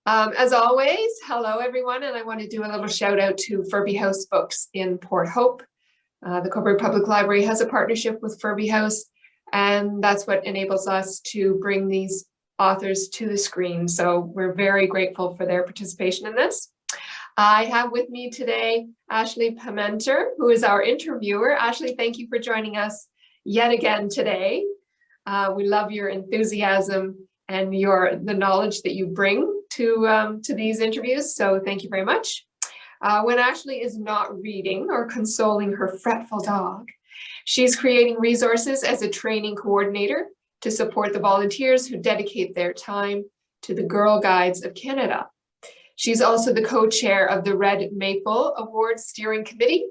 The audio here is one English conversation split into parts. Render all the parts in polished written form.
As always, hello everyone, and I want to do a little shout out to Furby House Books in Port Hope. The Cobourg Public Library has a partnership with Furby House, and that's what enables us to bring these authors to the screen. So we're very grateful for their participation in this. I have with me today Ashley Pimenter, who is our interviewer. Ashley, thank you for joining us yet again today. We love your enthusiasm and the knowledge that you bring to these interviews. So thank you very much. When Ashley is not reading or consoling her fretful dog, she's creating resources as a training coordinator to support the volunteers who dedicate their time to the Girl Guides of Canada. She's also the co-chair of the Red Maple Awards Steering Committee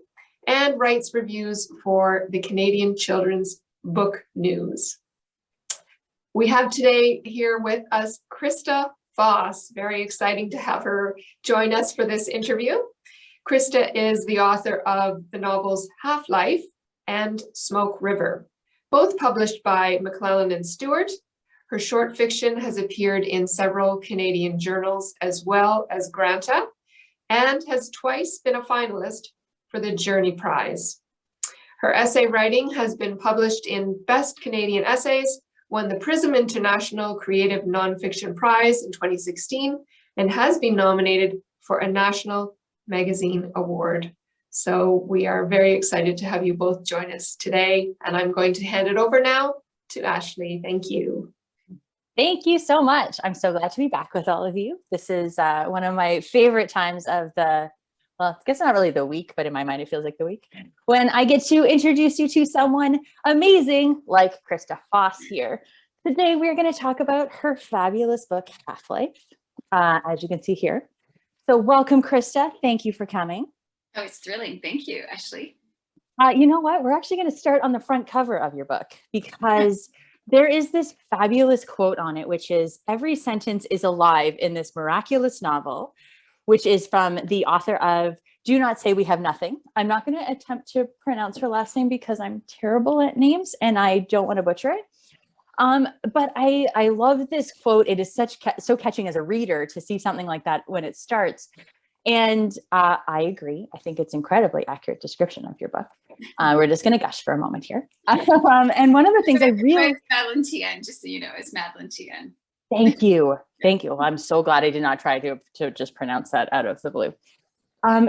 and writes reviews for the Canadian Children's Book News. We have today here with us Krista Foss. Very exciting to have her join us for this interview. Krista is the author of the novels Half-Life and Smoke River, both published by McClellan and Stewart. Her short fiction has appeared in several Canadian journals as well as Granta, and has twice been a finalist for the Journey Prize. Her essay writing has been published in Best Canadian Essays, won the Prism International Creative Nonfiction Prize in 2016, and has been nominated for a National Magazine Award. So we are very excited to have you both join us today, and I'm going to hand it over now to Ashley. Thank you. Thank you so much. I'm so glad to be back with all of you. This is one of my favorite times of well, I guess not really the week, but in my mind, it feels like the week, when I get to introduce you to someone amazing like Krista Foss here. Today, we're going to talk about her fabulous book, Half-Life, as you can see here. So welcome, Krista. Thank you for coming. Oh, it's thrilling. Thank you, Ashley. You know what? We're actually going to start on the front cover of your book because there is this fabulous quote on it, which is, "Every sentence is alive in this miraculous novel," which is from the author of Do Not Say We Have Nothing. I'm not going to attempt to pronounce her last name because I'm terrible at names and I don't want to butcher it. But I love this quote. It is so catching as a reader to see something like that when it starts. And I agree. I think it's incredibly accurate description of your book. We're just going to gush for a moment here. And one of the things I really... Madeline Tien, just so you know, it's Madeline Tien. Thank you. Thank you. I'm so glad I did not try to just pronounce that out of the blue.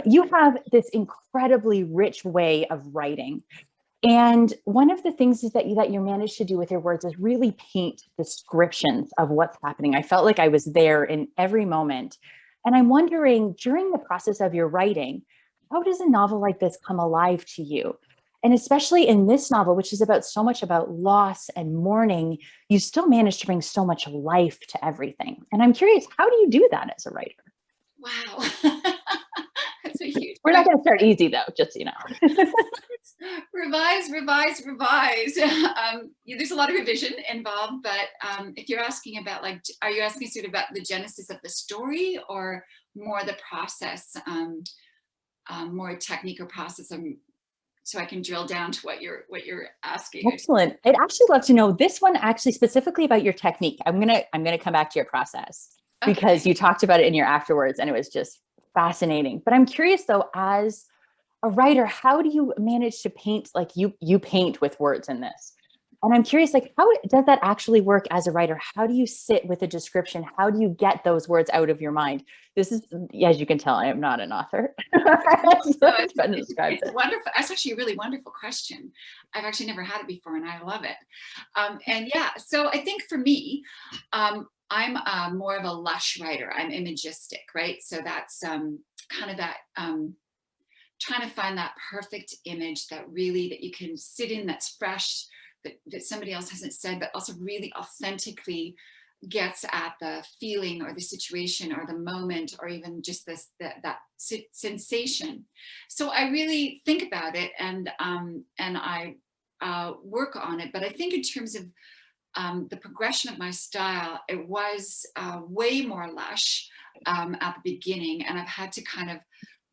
You have this incredibly rich way of writing. And one of the things is that you managed to do with your words is really paint descriptions of what's happening. I felt like I was there in every moment. And I'm wondering, during the process of your writing, how does a novel like this come alive to you? And especially in this novel, which is so much about loss and mourning, you still manage to bring so much life to everything. And I'm curious, how do you do that as a writer? Wow. That's a huge... We're not going to start easy, though, just so you know. Revise. There's a lot of revision involved, but if you're asking about, are you asking sort of about the genesis of the story or more the process, more technique or process? So I can drill down to what you're asking. Excellent. I'd actually love to know this one actually specifically about your technique. I'm gonna come back to your process because you talked about it in your afterwards and it was just fascinating. But I'm curious though, as a writer, how do you manage to paint like you paint with words in this? And I'm curious, how does that actually work as a writer? How do you sit with a description? How do you get those words out of your mind? This is, as you can tell, I am not an author. It's wonderful. That's actually a really wonderful question. I've actually never had it before, and I love it. And yeah, so I think for me, I'm more of a lush writer. I'm imagistic, right? So that's kind of that. Trying to find that perfect image that you can sit in, that's fresh, that somebody else hasn't said, but also really authentically gets at the feeling or the situation or the moment or even just that sensation. So I really think about it and I work on it. But I think in terms of the progression of my style, it was way more lush at the beginning, and I've had to kind of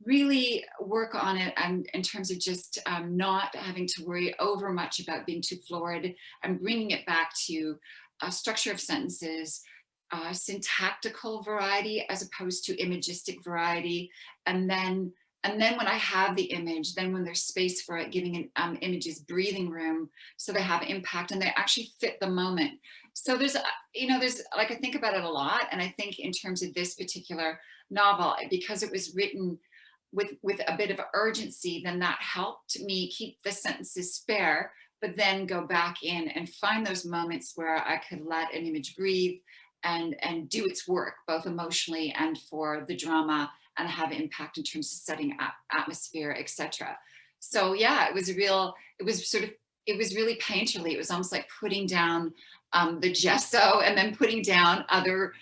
really work on it and in terms of just not having to worry over much about being too florid and bringing it back to a structure of sentences, syntactical variety as opposed to imagistic variety. And then when I have the image, then when there's space for it, giving images breathing room so they have impact and they actually fit the moment. So there's like, I think about it a lot. And I think in terms of this particular novel, because it was written with a bit of urgency, then that helped me keep the sentences spare, but then go back in and find those moments where I could let an image breathe and do its work, both emotionally and for the drama, and have impact in terms of setting atmosphere, etc. So yeah, it was really painterly. It was almost like putting down the gesso and then putting down other,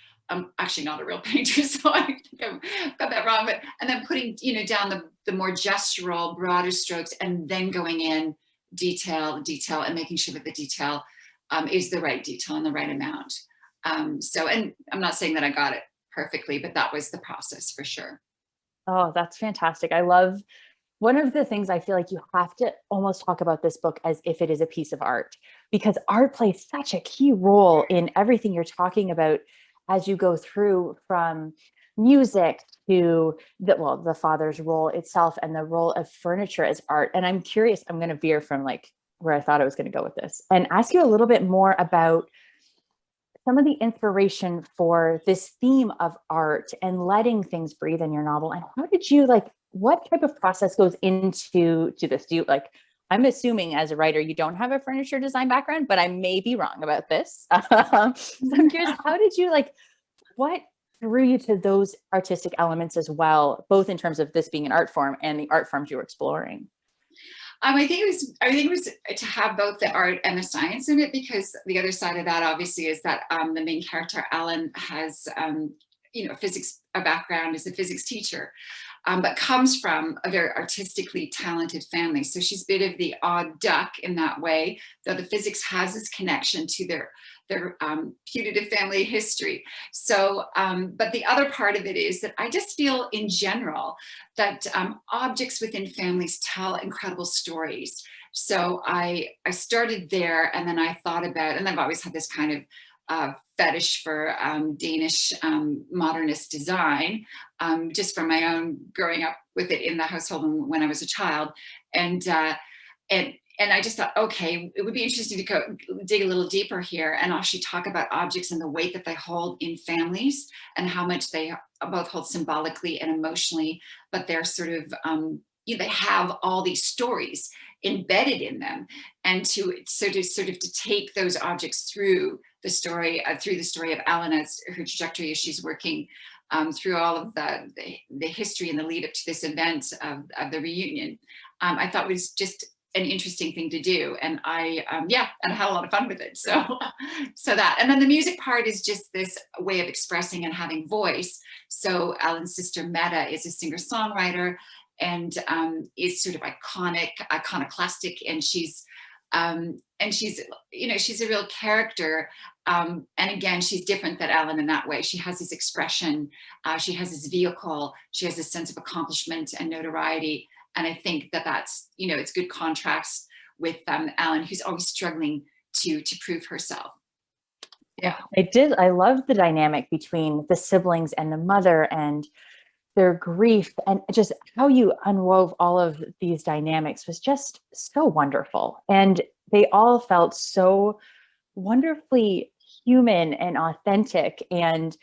actually not a real painter, so I think I've got that wrong, but, and then putting, down the more gestural, broader strokes, and then going in detail, and making sure that the detail is the right detail and the right amount. So, and I'm not saying that I got it perfectly, but that was the process for sure. Oh, that's fantastic. I love, one of the things I feel like you have to almost talk about this book as if it is a piece of art, because art plays such a key role in everything you're talking about as you go through, from music to the father's role itself and the role of furniture as art. And I'm curious, I'm going to veer from like where I thought I was going to go with this and ask you a little bit more about some of the inspiration for this theme of art and letting things breathe in your novel. And how did you, like, what type of process goes into this? Do you, like, I'm assuming as a writer, you don't have a furniture design background, but I may be wrong about this. So I'm curious, how did you, like, what drew you to those artistic elements as well, both in terms of this being an art form and the art forms you were exploring? I think it was to have both the art and the science in it, because the other side of that obviously is that the main character, Alan, has a background as a physics teacher, but comes from a very artistically talented family. So she's a bit of the odd duck in that way, though the physics has this connection to their putative family history. So, but the other part of it is that I just feel in general that objects within families tell incredible stories. So I started there, and then I thought about, and I've always had this kind of fetish for Danish modernist design, just from my own growing up with it in the household when I was a child. And I just thought, okay, it would be interesting to go dig a little deeper here and actually talk about objects and the weight that they hold in families, and how much they both hold symbolically and emotionally, but they're sort of, they have all these stories embedded in them, and to take those objects through the story of Alan, as her trajectory as she's working through all of the history and the lead up to this event of the reunion, I thought was just an interesting thing to do. And I had a lot of fun with it. So that, and then the music part is just this way of expressing and having voice. So Alan's sister Meta is a singer-songwriter, and is sort of iconoclastic, and she's she's a real character. And again, she's different than Alan in that way. She has this expression, she has this vehicle, she has this sense of accomplishment and notoriety. And I think that's, it's good contrast with Alan, who's always struggling to prove herself. Yeah, I love the dynamic between the siblings and the mother and their grief, and just how you unwove all of these dynamics was just so wonderful. And they all felt so wonderfully human and authentic. And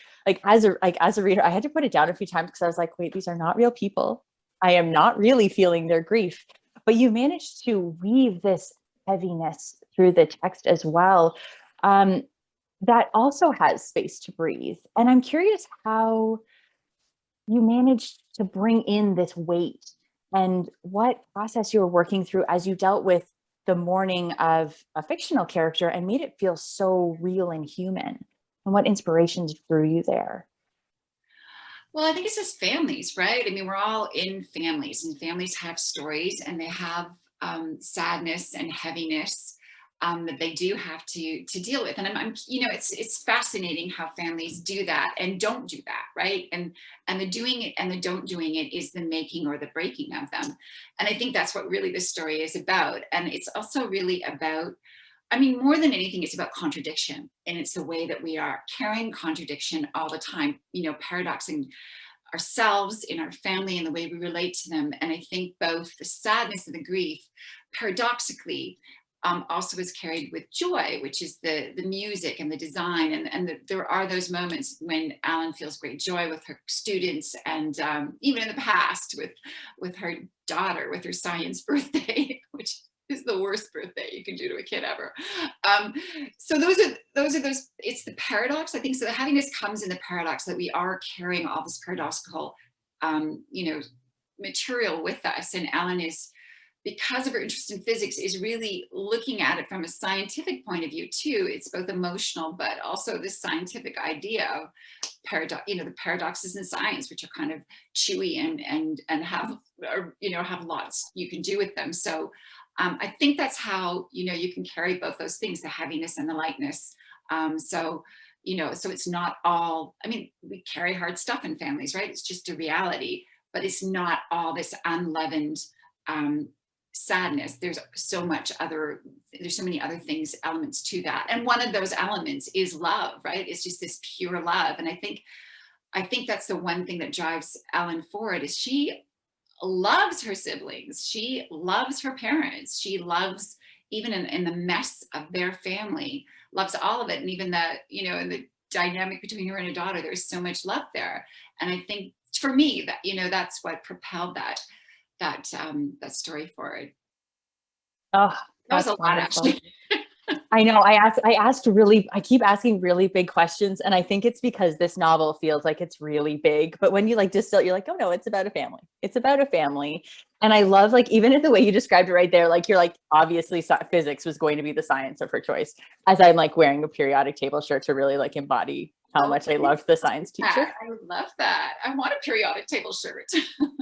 as a reader, I had to put it down a few times because I was like, wait, these are not real people. I am not really feeling their grief. But you managed to weave this heaviness through the text as well. That also has space to breathe. And I'm curious how you managed to bring in this weight, and what process you were working through as you dealt with the mourning of a fictional character and made it feel so real and human, and what inspirations drew you there. Well, I think it's just families, right? I mean, we're all in families, and families have stories, and they have sadness and heaviness that they do have to deal with. And it's fascinating how families do that and don't do that, right? And the doing it and the don't doing it is the making or the breaking of them. And I think that's what really this story is about. And it's also really about I mean, more than anything, it's about contradiction. And it's the way that we are carrying contradiction all the time, paradoxing ourselves, in our family, and the way we relate to them. And I think both the sadness and the grief, paradoxically, also is carried with joy, which is the music and the design. And there are those moments when Ellen feels great joy with her students, and even in the past with her daughter, with her science birthday, which is the worst birthday you can do to a kid ever. So those are it's the paradox, I think. So the happiness comes in the paradox, that we are carrying all this paradoxical, material with us. And Ellen is, because of her interest in physics, is really looking at it from a scientific point of view too. It's both emotional, but also this scientific idea of the paradoxes in science, which are kind of chewy and have lots you can do with them. So I think that's how, you can carry both those things, the heaviness and the lightness. So it's not all, I mean, we carry hard stuff in families, right? It's just a reality, but it's not all this unleavened sadness. There's so many other things, elements to that. And one of those elements is love, right? It's just this pure love. And I think that's the one thing that drives Ellen forward, is she loves her siblings. She loves her parents. She loves, even in the mess of their family, loves all of it. And even in the dynamic between her and her daughter, there's so much love there. And I think for me that, that's what propelled that story forward. Oh, that was a lot, wonderful. actually. I know. I keep asking really big questions, and I think it's because this novel feels like it's really big. But when you distill, you're like, oh no, it's about a family. It's about a family. And I love, even in the way you described it right there, you're obviously physics was going to be the science of her choice. As I'm wearing a periodic table shirt to really embody how much I loved the science teacher. I love that. I want a periodic table shirt.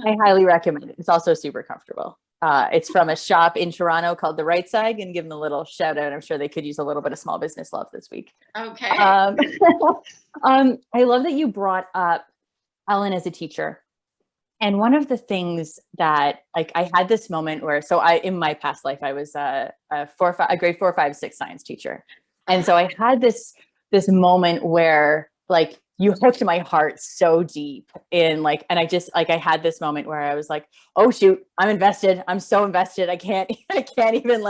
I highly recommend it. It's also super comfortable. It's from a shop in Toronto called The Right Side, and give them a little shout out. I'm sure they could use a little bit of small business love this week. Okay. I love that you brought up Ellen as a teacher. And one of the things that I had this moment where, in my past life, I was a grade 4, 5, 6 science teacher. And so I had this moment where you hooked my heart so deep in and I had this moment where I was like, oh shoot, I'm invested. I'm so invested. I can't even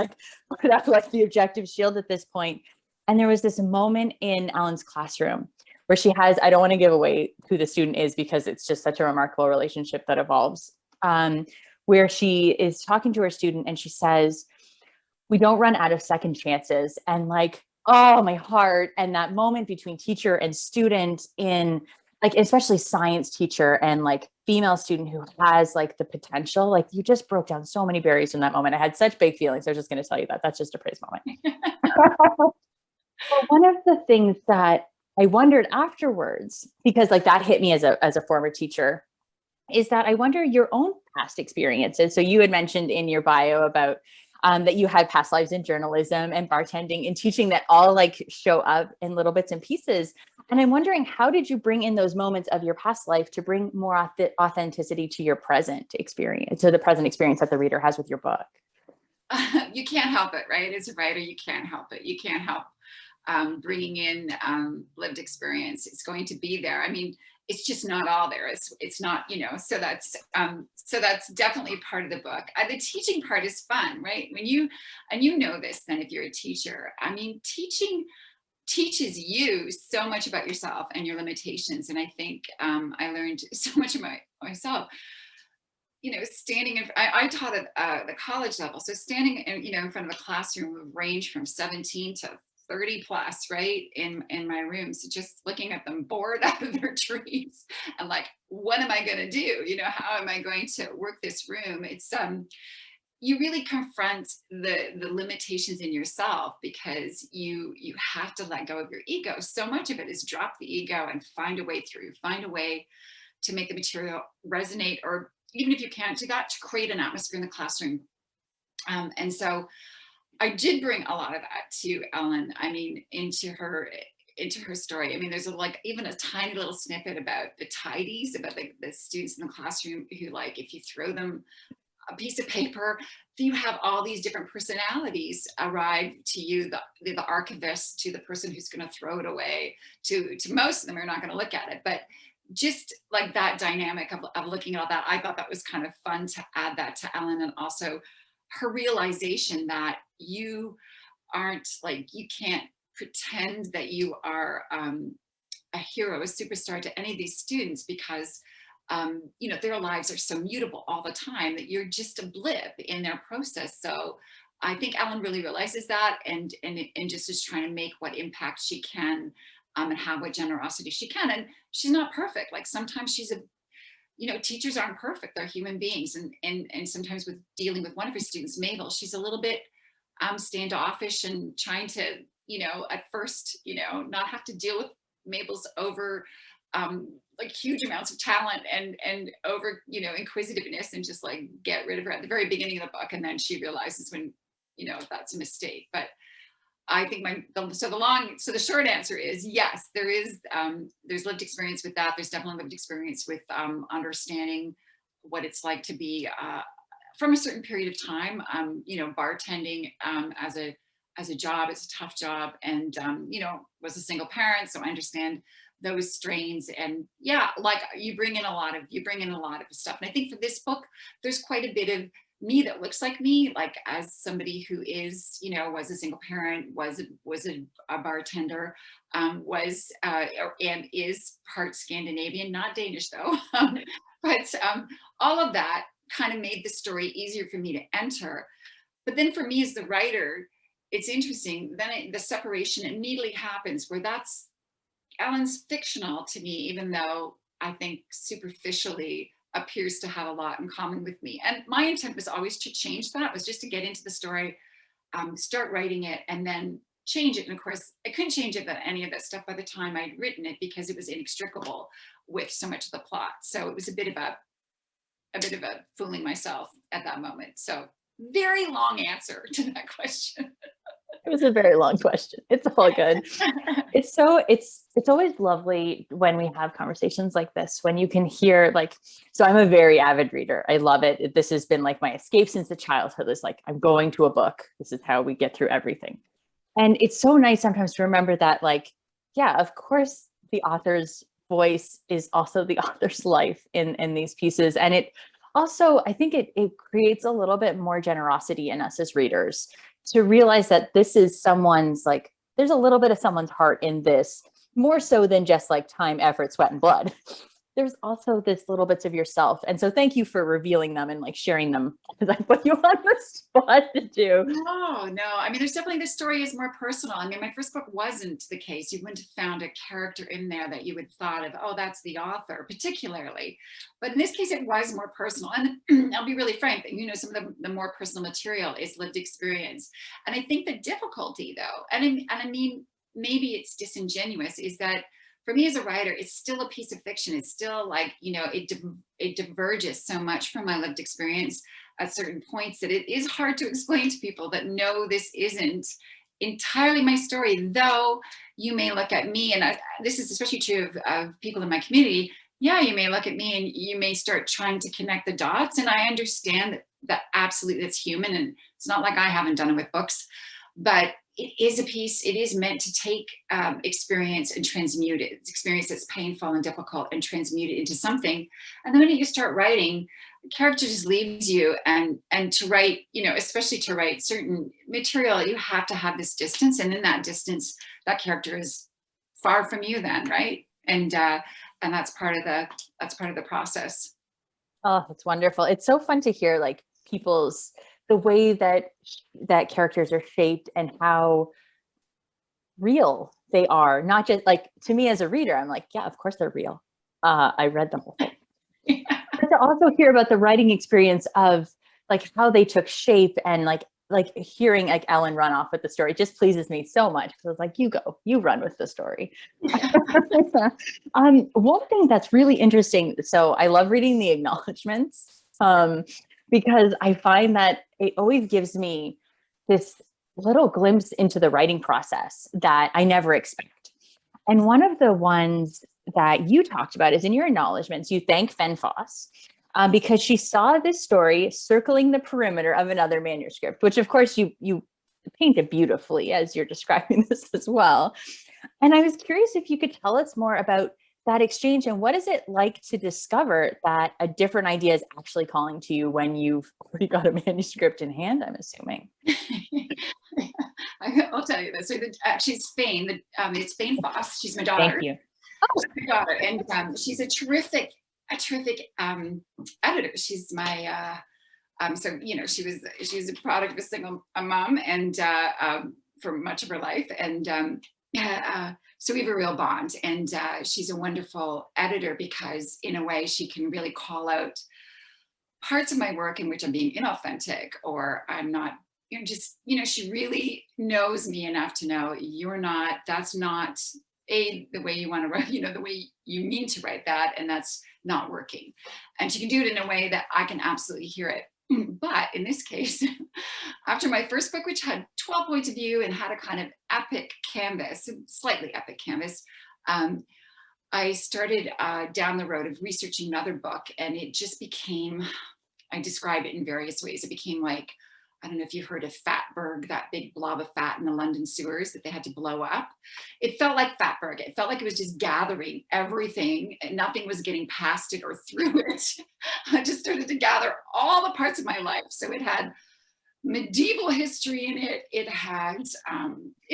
put up the objective shield at this point. And there was this moment in Ellen's classroom where she has, I don't want to give away who the student is because it's just such a remarkable relationship that evolves, where she is talking to her student and she says, we don't run out of second chances. And oh, my heart. And that moment between teacher and student in especially science teacher and female student who has the potential, you just broke down so many barriers in that moment. I had such big feelings. I was just going to tell you that's just a praise moment. Well, one of the things that I wondered afterwards, because that hit me as a former teacher, is that I wonder your own past experiences. So you had mentioned in your bio about that you had past lives in journalism and bartending and teaching that all show up in little bits and pieces. And I'm wondering, how did you bring in those moments of your past life to bring more authenticity to your present experience, to the present experience that the reader has with your book? You can't help it, right? As a writer, you can't help it. You can't help bringing in lived experience. It's going to be there. I mean, it's just not all there. It's not, so that's definitely part of the book. The teaching part is fun, right? And you know this then if you're a teacher. I mean, teaching teaches you so much about yourself and your limitations. And I think I learned so much about myself. Standing I taught at the college level. So standing in front of a classroom would range from 17 to 30 plus, right? In my rooms, just looking at them bored out of their trees and what am I going to do? How am I going to work this room? It's, you really confront the limitations in yourself because you have to let go of your ego. So much of it is drop the ego and find a way through, find a way to make the material resonate, or even if you can't do that, to create an atmosphere in the classroom. And so I did bring a lot of that to Ellen. I mean, into her story. I mean, there's even a tiny little snippet about the tidies, about the students in the classroom who if you throw them a piece of paper, you have all these different personalities arrive to you, the archivist, to the person who's going to throw it away, to most of them are not going to look at it. But just like that dynamic of looking at all that, I thought that was kind of fun to add that to Ellen, and also her realization that you aren't like, you can't pretend that you are a hero, a superstar to any of these students, because you know, their lives are so mutable all the time that you're just a blip in their process. So I think Ellen really realizes that, and just is trying to make what impact she can, and have what generosity she can. And she's not perfect. Like sometimes she's a, you know, teachers aren't perfect, they're human beings. And sometimes with dealing with one of her students, Mabel, she's a little bit standoffish and trying to, you know, at first, you know, not have to deal with Mabel's over like huge amounts of talent and over, you know, inquisitiveness, and just like get rid of her at the very beginning of the book. And then she realizes when, you know, that's a mistake. But I think so the short answer is yes, there's lived experience with that. There's definitely lived experience with understanding what it's like to be from a certain period of time, you know, bartending as a job. It's a tough job, and you know, was a single parent, so I understand those strains. And yeah, like you bring in a lot of stuff. And I think for this book, there's quite a bit of me that looks like me, like as somebody who is, you know, was a single parent, was a bartender, and is part Scandinavian, not Danish though. But all of that kind of made the story easier for me to enter. But then for me as the writer, it's interesting, then the separation immediately happens, where that's, Ellen's fictional to me, even though I think superficially appears to have a lot in common with me. And my intent was always to change that, was just to get into the story, start writing it, and then change it. And of course, I couldn't change any of that stuff by the time I'd written it, because it was inextricable with so much of the plot. So it was a bit of a fooling myself at that moment. So very long answer to that question. It was a very long question. It's all good. It's always lovely when we have conversations like this, when you can hear, like, so I'm a very avid reader. I love it. This has been like my escape since the childhood. It's like, I'm going to a book. This is how we get through everything. And it's so nice sometimes to remember that, like, yeah, of course, the author's voice is also the author's life in these pieces. And it also, I think it creates a little bit more generosity in us as readers, to realize that this is someone's, like, there's a little bit of someone's heart in this, more so than just like time, effort, sweat, and blood. There's also this little bits of yourself. And so thank you for revealing them and like sharing them, because I put you on the spot to do. No. I mean, there's definitely, this story is more personal. I mean, my first book wasn't the case. You wouldn't have found a character in there that you would thought of, oh, that's the author, particularly. But in this case, it was more personal. And I'll be really frank that, you know, some of the more personal material is lived experience. And I think the difficulty, though, and I mean, maybe it's disingenuous, is that for me as a writer, it's still a piece of fiction. It's still like, you know, it diverges so much from my lived experience at certain points that it is hard to explain to people that, no, this isn't entirely my story. Though you may look at me, and this is especially true of people in my community, yeah, you may look at me and you may start trying to connect the dots. And I understand that absolutely, it's human. And it's not like I haven't done it with books, but it is a piece, it is meant to take experience and transmute it. It's experience that's painful and difficult, and transmute it into something. And the minute you start writing, the character just leaves you, and to write, you know, especially to write certain material, you have to have this distance. And in that distance, that character is far from you then, right? And that's part of the process. Oh, that's wonderful. It's so fun to hear, like, the way that characters are shaped and how real they are. Not just, like, to me as a reader, I'm like, yeah, of course they're real. I read the whole thing. Yeah. But to also hear about the writing experience of, like, how they took shape, and like hearing like Ellen run off with the story just pleases me so much, because I was like, you run with the story. One thing that's really interesting, so I love reading the acknowledgements, because I find that it always gives me this little glimpse into the writing process that I never expect. And one of the ones that you talked about is in your acknowledgements, you thank Fen Foss because she saw this story circling the perimeter of another manuscript, which of course you paint it beautifully as you're describing this as well. And I was curious if you could tell us more about that exchange and what is it like to discover that a different idea is actually calling to you when you've already got a manuscript in hand, I'm assuming. I'll tell you this. So she's Fane. It's Fane Foss. She's my daughter. Thank you. Oh, my daughter, and she's a terrific editor. She's my so she was a product of a single mom and for much of her life, and so we have a real bond. And she's a wonderful editor because in a way she can really call out parts of my work in which I'm being inauthentic or I'm not. She really knows me enough to know that's not the way you want to write, the way you mean to write that, and that's not working. And she can do it in a way that I can absolutely hear it. But in this case, after my first book, which had 12 points of view and had a kind of epic canvas, slightly epic canvas, I started down the road of researching another book, and it just became, I describe it in various ways. It became like, I don't know if you've heard of Fatberg, that big blob of fat in the London sewers that they had to blow up. It felt like Fatberg. It felt like it was just gathering everything and nothing was getting past it or through it. I just started to gather all the parts of my life. So it had medieval history in it. It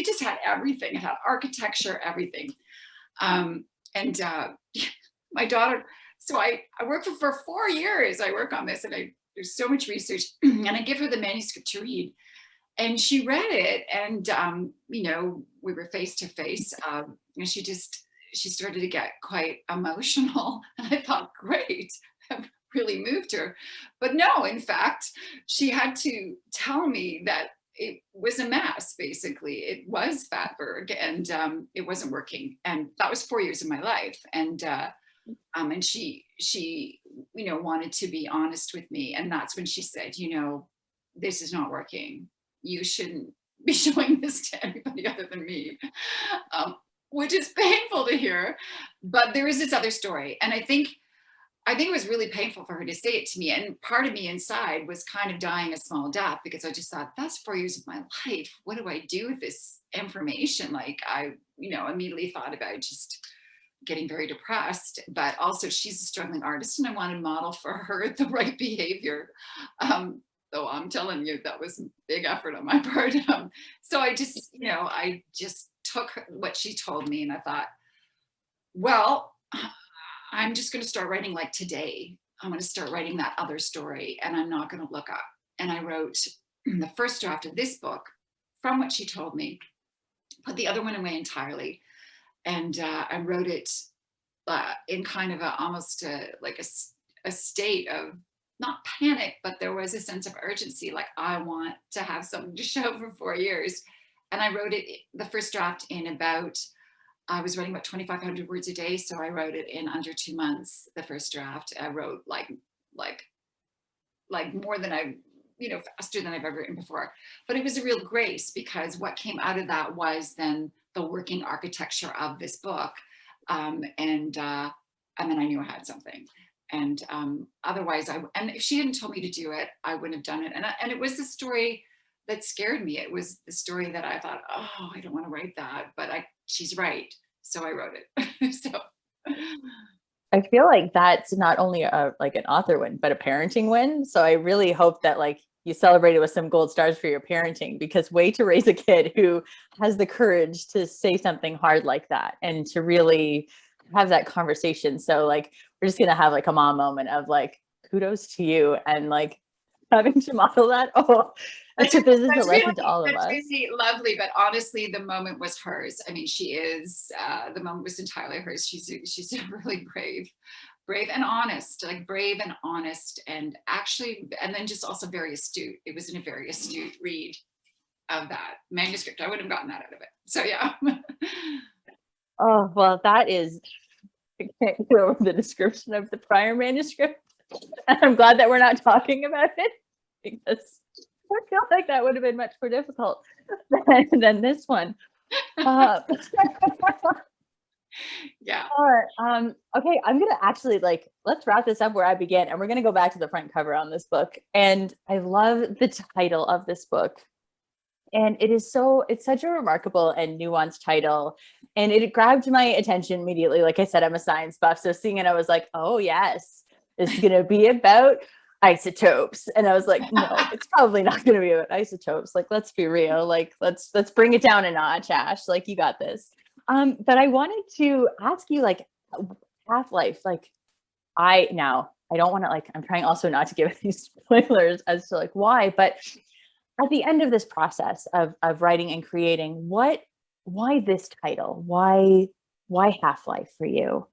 just had everything. It had architecture, everything. My daughter, so I worked for 4 years. I work on this and there's so much research, and I give her the manuscript to read, and she read it, and we were face to face, and she started to get quite emotional, and I thought, great, I've really moved her. But no, in fact, she had to tell me that it was a mess. Basically, it was Fatberg, and it wasn't working, and that was 4 years of my life, and she wanted to be honest with me. And that's when she said, this is not working. You shouldn't be showing this to anybody other than me, which is painful to hear. But there is this other story. And I think it was really painful for her to say it to me. And part of me inside was kind of dying a small death because I just thought, that's 4 years of my life. What do I do with this information? Like I, immediately thought about just getting very depressed, but also she's a struggling artist and I want to model for her the right behavior. Though I'm telling you, that was a big effort on my part. So I just took what she told me and I thought, well, I'm just going to start writing like today. I'm going to start writing that other story and I'm not going to look up. And I wrote the first draft of this book from what she told me, put the other one away entirely. And I wrote it in kind of almost like a state of not panic, but there was a sense of urgency. Like I want to have something to show for 4 years. And I wrote it, the first draft I was writing about 2,500 words a day. So I wrote it in under 2 months, the first draft. I wrote like more than faster than I've ever written before. But it was a real grace because what came out of that was then the working architecture of this book. And then I knew I had something. And otherwise, and if she hadn't told me to do it, I wouldn't have done it. And it was the story that scared me. It was the story that I thought, oh, I don't want to write that, but she's right. So I wrote it. So I feel like that's not only an author win, but a parenting win. So I really hope that you celebrated with some gold stars for your parenting, because way to raise a kid who has the courage to say something hard like that and to really have that conversation. So we're just going to have a mom moment of kudos to you and having to model that. Oh, that's what this is a lesson to all of us. That's really lovely, but honestly, the moment was hers. I mean, she is, the moment was entirely hers. She's really brave and honest, brave and honest, and actually, and then just also very astute. It was in a very astute read of that manuscript. I wouldn't have gotten that out of it. So yeah. Oh, well, that is, I can't go over the description of the prior manuscript. And I'm glad that we're not talking about it because I feel like that would have been much more difficult than this one. Yeah. Okay, I'm gonna actually let's wrap this up where I began, and we're gonna go back to the front cover on this book. And I love the title of this book. And it's such a remarkable and nuanced title. And it grabbed my attention immediately. Like I said, I'm a science buff. So seeing it, I was like, oh yes, this is gonna be about isotopes. And I was like, no, it's probably not gonna be about isotopes. Like, let's be real. Like, let's bring it down a notch, Ash. Like, you got this. But I wanted to ask you, like, Half-Life, I don't want to, I'm trying also not to give these spoilers as to why, but at the end of this process of writing and creating, why this title? Why Half-Life for you?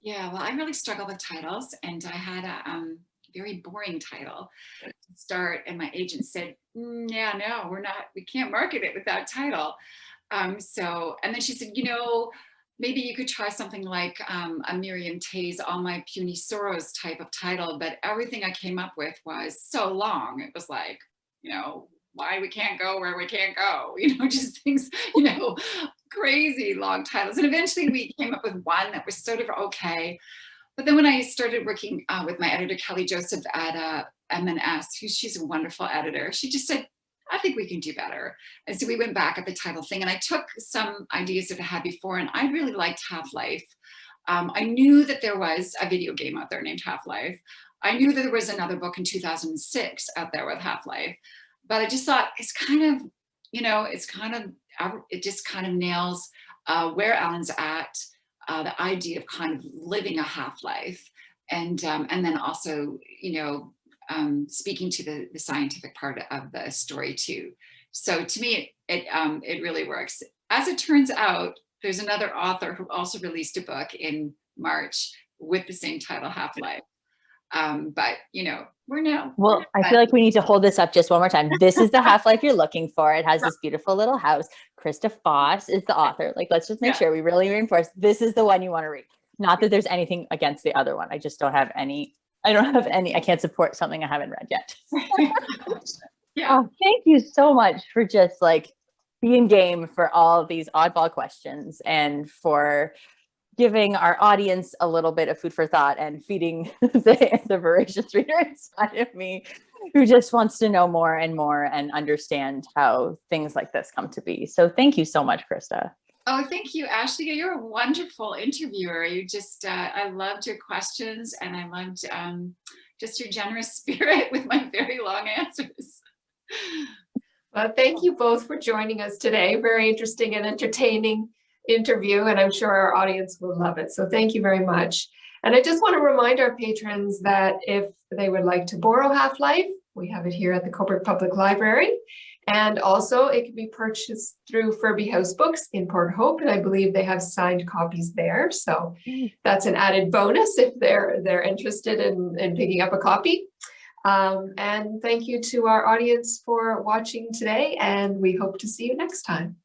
Yeah, well, I really struggle with titles, and I had a very boring title to start, and my agent said, yeah, no, we can't market it with that title. So, and then she said, maybe you could try something like a Miriam Tay's All My Puny Sorrows type of title, but everything I came up with was so long. It was like, why we can't go where we can't go, just things, crazy long titles. And eventually we came up with one that was sort of okay. But then when I started working with my editor, Kelly Joseph at M&S, she's a wonderful editor, she just said, I think we can do better. And so we went back at the title thing, and I took some ideas that I had before, and I really liked Half-Life. I knew that there was a video game out there named Half-Life. I knew that there was another book in 2006 out there with Half-Life, but I just thought it just kind of nails where Alan's at, the idea of kind of living a half-life, and then also, speaking to the scientific part of the story too. So to me, it really works. As it turns out, there's another author who also released a book in March with the same title, Half-Life. But we're now. Well, I feel like we need to hold this up just one more time. This is the Half-Life you're looking for. It has this beautiful little house. Krista Foss is the author. Let's just make sure we really reinforce this is the one you want to read. Not that there's anything against the other one. I just don't have any. I can't support something I haven't read yet. Yeah. Oh, thank you so much for just being game for all of these oddball questions, and for giving our audience a little bit of food for thought, and feeding the voracious reader inside of me who just wants to know more and more and understand how things like this come to be. So thank you so much, Krista. Oh, thank you, Ashley. You're a wonderful interviewer. You just, I loved your questions, and I loved just your generous spirit with my very long answers. Well, thank you both for joining us today. Very interesting and entertaining interview, and I'm sure our audience will love it. So thank you very much. And I just want to remind our patrons that if they would like to borrow Half-Life, we have it here at the Cobourg Public Library. And also it can be purchased through Furby House Books in Port Hope, and I believe they have signed copies there. So that's an added bonus if they're interested in picking up a copy. And thank you to our audience for watching today, and we hope to see you next time.